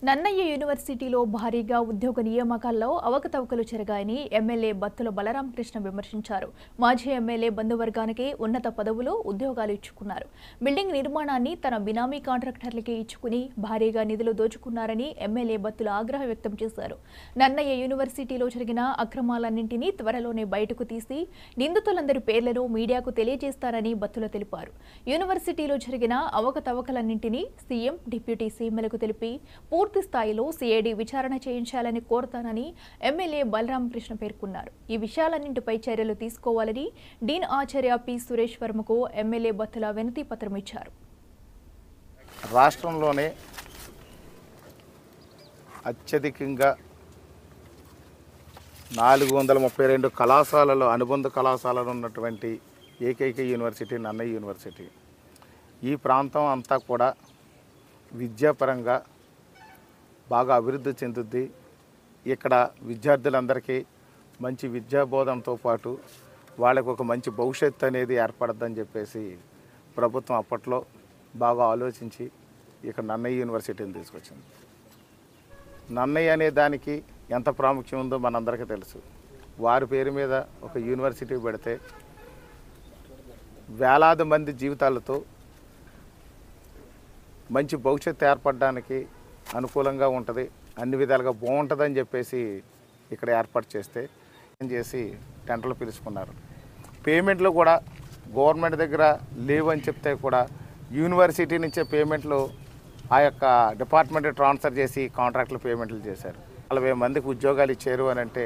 నన్నయ్య యూనివర్సిటీలో భారీగా ఉద్యోగ నియామకాల్లో అవకతవకలు జరిగాయని ఎమ్మెల్యే బత్తుల బలరామకృష్ణ విమర్శించారు. మాజీ ఎమ్మెల్యే బంధువర్గానికి ఉన్నత పదవులు, ఉద్యోగాలు ఇచ్చుకున్నారు. బిల్డింగ్ నిర్మాణాన్ని తన బినామీ కాంట్రాక్టర్లకే ఇచ్చుకుని భారీగా నిధులు దోచుకున్నారని ఎమ్మెల్యే బత్తుల ఆగ్రహం వ్యక్తం చేశారు. నన్నయ్య యూనివర్సిటీలో జరిగిన అక్రమాలన్నింటినీ త్వరలోనే బయటకు తీసి నిందితులందరి పేర్లను మీడియాకు తెలియజేస్తారని బత్తుల తెలిపారు. యూనివర్సిటీలో జరిగిన అవకతవకలన్నింటినీ సీఎం, డిప్యూటీ సీఎంలకు తెలిపి పూర్తి స్థాయిలో సిఐడి విచారణ చేయించాలని కోరుతానని ఎమ్మెల్యే బలరామకృష్ణ పేర్కొన్నారు. ఈ విషయాలన్నింటిపై చర్యలు తీసుకోవాలని డీన్ ఆచార్య పి సురేష్ వర్మకు ఎమ్మెల్యే బత్తుల వినతి పత్రం ఇచ్చారు. రాష్ట్రంలోనే అత్యధికంగా 432 కళాశాలలో అనుబంధ కళాశాలలు ఉన్నటువంటి ఏకైక యూనివర్సిటీ నన్నయ్య యూనివర్సిటీ. ఈ ప్రాంతం అంతా కూడా విద్యాపరంగా బాగా అభివృద్ధి చెందుద్ది. ఇక్కడ విద్యార్థులందరికీ మంచి విద్యాబోధనతో పాటు వాళ్ళకు ఒక మంచి భవిష్యత్తు అనేది ఏర్పడద్దని చెప్పేసి ప్రభుత్వం అప్పట్లో బాగా ఆలోచించి ఇక్కడ నన్నయ్య యూనివర్సిటీని తీసుకొచ్చింది. నన్నయ్య అనే దానికి ఎంత ప్రాముఖ్యం ఉందో మనందరికీ తెలుసు. వారి పేరు మీద ఒక యూనివర్సిటీ పెడితే వేలాది మంది జీవితాలతో మంచి భవిష్యత్తు ఏర్పడడానికి అనుకూలంగా ఉంటుంది, అన్ని విధాలుగా బాగుంటుందని చెప్పేసి ఇక్కడ ఏర్పాటు చేసి టెంటర్లు పిలుచుకున్నారు. పేమెంట్లు కూడా గవర్నమెంట్ దగ్గర లేవని చెప్తే కూడా యూనివర్సిటీ నుంచే పేమెంట్లు ఆ యొక్క డిపార్ట్మెంట్ ట్రాన్స్ఫర్ చేసి కాంట్రాక్టులు పేమెంట్లు చేశారు. 40 మందికి ఉద్యోగాలు ఇచ్చారు అని అంటే